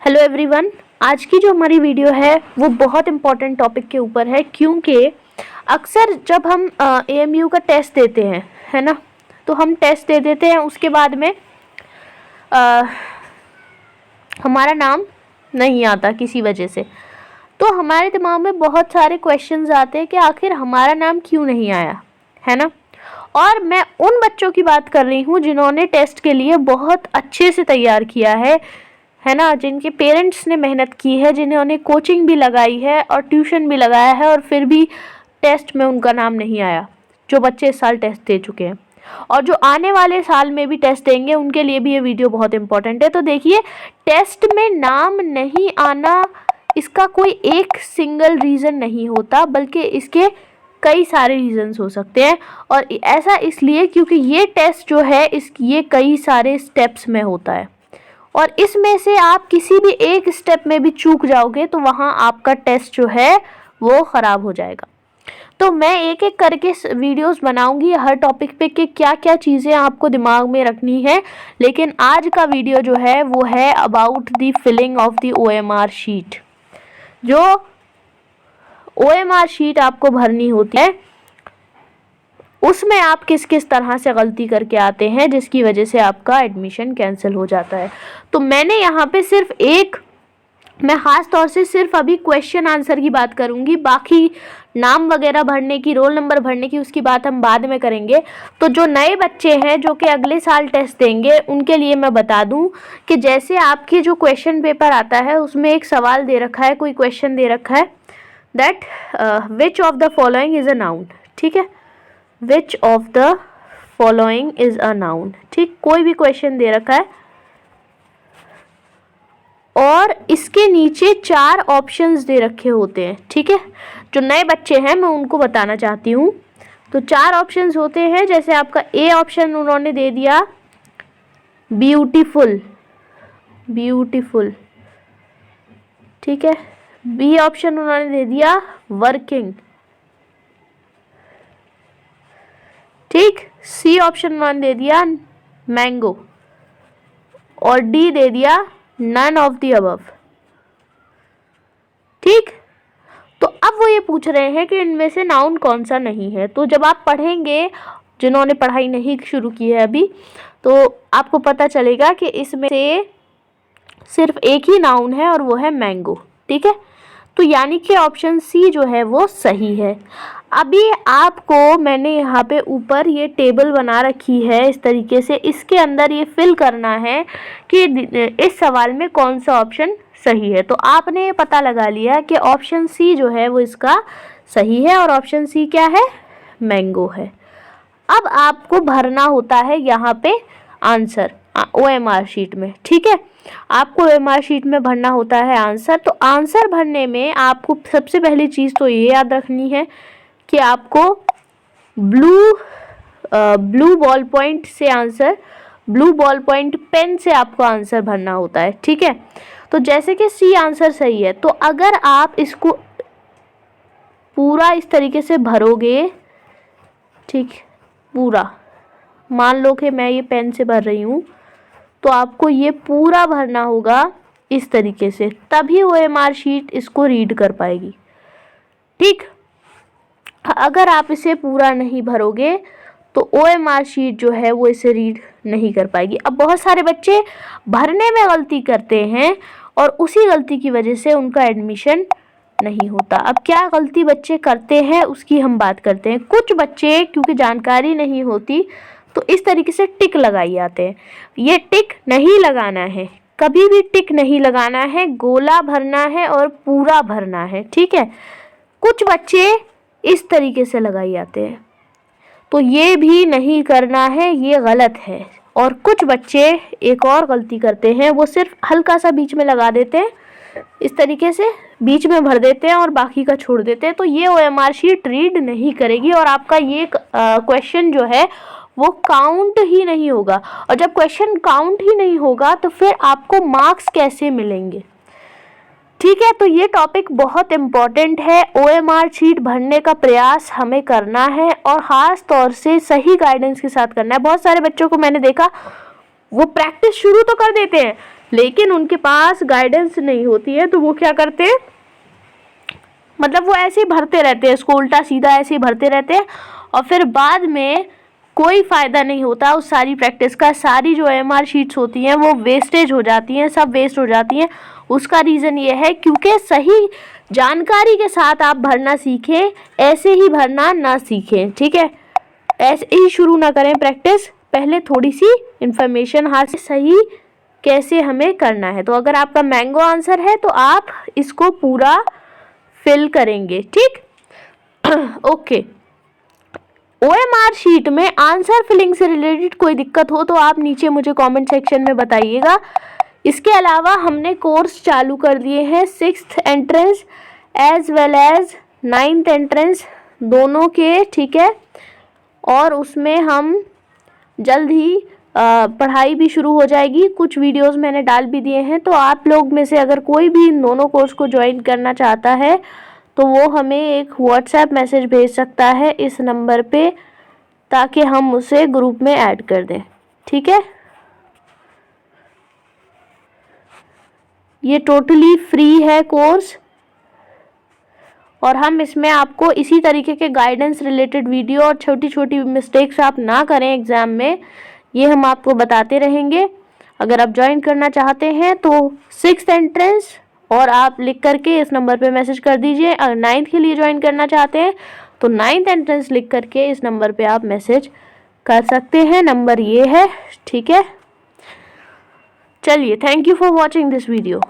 Hello everyone. आज की जो हमारी वीडियो है वो बहुत इम्पॉर्टेंट टॉपिक के ऊपर है, क्योंकि अक्सर जब हम AMU का टेस्ट देते हैं, है ना, तो हम टेस्ट दे देते हैं, उसके बाद में हमारा नाम नहीं आता किसी वजह से। तो हमारे दिमाग में बहुत सारे क्वेश्चंस आते हैं कि आखिर हमारा नाम क्यों नहीं आया, है ना। और मैं उन बच्चों की बात कर रही हूँ जिन्होंने टेस्ट के लिए बहुत अच्छे से तैयार किया है ना, जिनके पेरेंट्स ने मेहनत की है, जिन्होंने कोचिंग भी लगाई है और ट्यूशन भी लगाया है, और फिर भी टेस्ट में उनका नाम नहीं आया। जो बच्चे इस साल टेस्ट दे चुके हैं और जो आने वाले साल में भी टेस्ट देंगे, उनके लिए भी ये वीडियो बहुत इंपॉर्टेंट है। तो देखिए, टेस्ट में नाम नहीं आना, इसका कोई एक सिंगल रीज़न नहीं होता, बल्कि इसके कई सारे रीजंस हो सकते हैं। और ऐसा इसलिए क्योंकि ये टेस्ट जो है ये कई सारे स्टेप्स में होता है, और इसमें से आप किसी भी एक स्टेप में भी चूक जाओगे तो वहाँ आपका टेस्ट जो है वो ख़राब हो जाएगा। तो मैं एक एक करके वीडियोस बनाऊंगी हर टॉपिक पे कि क्या क्या चीज़ें आपको दिमाग में रखनी है। लेकिन आज का वीडियो जो है वो है about the filling of the OMR sheet. जो OMR शीट आपको भरनी होती है, उसमें आप किस किस तरह से गलती करके आते हैं, जिसकी वजह से आपका एडमिशन कैंसिल हो जाता है। तो मैंने यहाँ पे मैं ख़ास तौर से सिर्फ अभी क्वेश्चन आंसर की बात करूँगी। बाकी नाम वगैरह भरने की, रोल नंबर भरने की, उसकी बात हम बाद में करेंगे। तो जो नए बच्चे हैं जो कि अगले साल टेस्ट देंगे, उनके लिए मैं बता दूं कि जैसे आपके जो क्वेश्चन पेपर आता है उसमें एक सवाल दे रखा है, कोई क्वेश्चन दे रखा है that which of the following is a noun. ठीक है, which of the following is a noun. ठीक, कोई भी क्वेश्चन दे रखा है और इसके नीचे 4 ऑप्शंस दे रखे होते हैं। ठीक है, जो नए बच्चे हैं मैं उनको बताना चाहती हूँ। तो 4 ऑप्शंस होते हैं। जैसे आपका A ऑप्शन उन्होंने दे दिया ब्यूटीफुल, ब्यूटीफुल। ठीक है, B ऑप्शन उन्होंने दे दिया वर्किंग। ठीक, C ऑप्शन उन्होंने दे दिया मैंगो, और D दे दिया नन ऑफ द अबव। ठीक, तो अब वो ये पूछ रहे हैं कि इनमें से नाउन कौन सा नहीं है। तो जब आप पढ़ेंगे, जिन्होंने पढ़ाई नहीं शुरू की है अभी, तो आपको पता चलेगा कि इसमें से सिर्फ एक ही नाउन है और वो है मैंगो। ठीक है, तो यानी कि ऑप्शन C जो है वो सही है। अभी आपको मैंने यहाँ पे ऊपर ये टेबल बना रखी है इस तरीके से, इसके अंदर ये फिल करना है कि इस सवाल में कौन सा ऑप्शन सही है। तो आपने पता लगा लिया कि ऑप्शन C जो है वो इसका सही है, और ऑप्शन C क्या है, मैंगो है। अब आपको भरना होता है यहाँ पे आंसर OMR शीट में। ठीक है, आपको OMR शीट में भरना होता है आंसर। तो आंसर भरने में आपको सबसे पहली चीज़ तो ये याद रखनी है कि आपको ब्लू बॉल पॉइंट से answer, blue ball point pen से आपको आंसर भरना होता है। ठीक है, तो जैसे कि C आंसर सही है, तो अगर आप इसको पूरा इस तरीके से भरोगे, ठीक, पूरा, मान लो कि मैं ये पेन से भर रही हूँ, तो आपको ये पूरा भरना होगा इस तरीके से, तभी OMR शीट इसको रीड कर पाएगी। ठीक, अगर आप इसे पूरा नहीं भरोगे तो OMR शीट जो है वो इसे रीड नहीं कर पाएगी। अब बहुत सारे बच्चे भरने में गलती करते हैं और उसी गलती की वजह से उनका एडमिशन नहीं होता। अब क्या गलती बच्चे करते हैं उसकी हम बात करते हैं। कुछ बच्चे क्योंकि जानकारी नहीं होती तो इस तरीके से टिक लगाई जाते हैं। ये टिक नहीं लगाना है, कभी भी टिक नहीं लगाना है, गोला भरना है और पूरा भरना है। ठीक है, कुछ बच्चे इस तरीके से लगाई जाते हैं, तो ये भी नहीं करना है, ये गलत है। और कुछ बच्चे एक और गलती करते हैं, वो सिर्फ हल्का सा बीच में लगा देते हैं, इस तरीके से बीच में भर देते हैं और बाकी का छोड़ देते हैं। तो ये OMR शीट रीड नहीं करेगी और आपका ये क्वेश्चन जो है वो काउंट ही नहीं होगा। और जब क्वेश्चन काउंट ही नहीं होगा तो फिर आपको मार्क्स कैसे मिलेंगे। ठीक है, तो ये टॉपिक बहुत इम्पॉर्टेंट है। OMR शीट भरने का प्रयास हमें करना है और ख़ास तौर से सही गाइडेंस के साथ करना है। बहुत सारे बच्चों को मैंने देखा वो प्रैक्टिस शुरू तो कर देते हैं लेकिन उनके पास गाइडेंस नहीं होती है, तो वो क्या करते हैं, मतलब वो ऐसे ही भरते रहते हैं, इसको उल्टा सीधा ऐसे ही भरते रहते हैं, और फिर बाद में कोई फ़ायदा नहीं होता उस सारी प्रैक्टिस का। सारी जो एमआर शीट्स होती हैं वो वेस्टेज हो जाती हैं, सब वेस्ट हो जाती हैं। उसका रीज़न ये है क्योंकि सही जानकारी के साथ आप भरना सीखें, ऐसे ही भरना ना सीखें, ठीक है। ऐसे ही शुरू ना करें प्रैक्टिस, पहले थोड़ी सी इन्फॉर्मेशन हासिल सही कैसे हमें करना है। तो अगर आपका मैंगो आंसर है तो आप इसको पूरा फिल करेंगे, ठीक। ओके, ओएमआर शीट में आंसर फिलिंग से रिलेटेड कोई दिक्कत हो तो आप नीचे मुझे कमेंट सेक्शन में बताइएगा। इसके अलावा हमने कोर्स चालू कर दिए हैं 6th entrance as well as 9th entrance दोनों के, ठीक है। और उसमें हम जल्द ही पढ़ाई भी शुरू हो जाएगी। कुछ वीडियोस मैंने डाल भी दिए हैं, तो आप लोग में से अगर कोई भी इन दोनों कोर्स को ज्वाइन करना चाहता है तो वो हमें एक व्हाट्सएप मैसेज भेज सकता है इस नंबर पे, ताकि हम उसे ग्रुप में ऐड कर दें, ठीक है। ये टोटली फ्री है कोर्स, और हम इसमें आपको इसी तरीके के गाइडेंस रिलेटेड वीडियो और छोटी छोटी मिस्टेक्स आप ना करें एग्ज़ाम में, ये हम आपको बताते रहेंगे। अगर आप ज्वाइन करना चाहते हैं तो 6th एंट्रेंस और आप लिख करके इस नंबर पे मैसेज कर दीजिए। अगर 9th के लिए ज्वाइन करना चाहते हैं तो 9th एंट्रेंस लिख करके इस नंबर पे आप मैसेज कर सकते हैं। नंबर ये है, ठीक है। चलिए, thank you for watching this video.